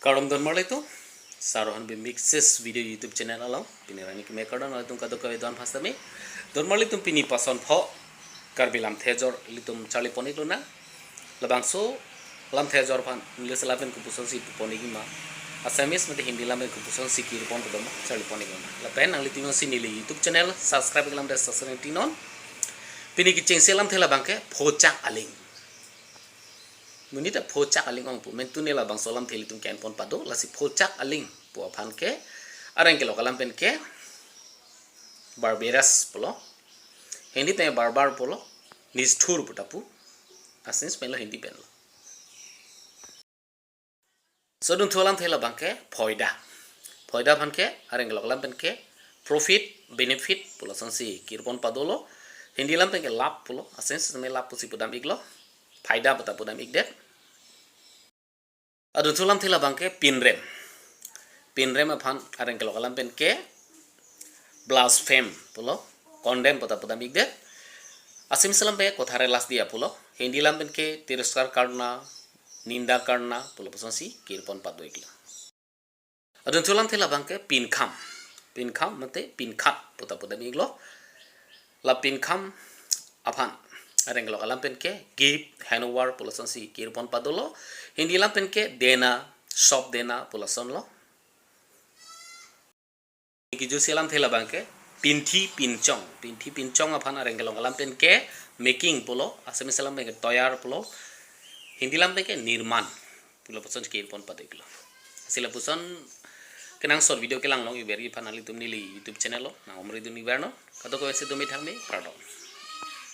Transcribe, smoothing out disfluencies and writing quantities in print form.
Karam don marle tu Rohon Bey mixes video YouTube channel alam Pinrem ki me kadan alam ka doka don phasta me don marle tum pini pason pho Karbi lam thejor litum chali poni luna labangso lam thejor phan English lapen ku puson si poni gi ma Assamese mate Hindi lam ku puson si kir pon podom chali poni gi ma la pen ang litum si nili YouTube channel subscribe lam des sasane tinon pini ki cheng selam thela bangke Phochak aling Munita Phochak aling ong pu mentune la bang solam theli tum ken pon pado la si Phochak aling pu aphan ke arang ke lokalam pen ke barberas polo Hindi pe barbar polo nisthur putapu asins pen lo Hindi pen lo sodun tholam thela bang ke phoida phan ke arang ke lokalam pen ke profit benefit polo sansi kirpon padolo Hindi lam pen ke lap polo asins me lap pusi pudam iglo Faida pata pudam igdet Adun thulam thila bangke Pinrem aphan areng ke lokalam pen ke Blaspheme pulo condemn pata pudam igdet asim salam pe kothare las dia pulo Hindi lam pen ke tiraskar karna ninda karna pulo pasansi kirpon pado igla Adun thulam thila bangke pinkham mate pinkhat pata pudam iglo la pinkham aphan areng lo alam pen ke give handover pulasan si kirpon padolo Hindi lam pen ke dena shop dena pulasan lo ki jo selam thela bangke pinthi pincong aphan areng lo alam pen ke making pulo asami selam pen ke toyar pulo Hindi lam pen ke nirman pulo pasan kirpon padeglo sila puson kenang short video ke lang long iberi phanali tumni li YouTube channel lo na omri duni berno kato ko ese dumi thangme pardon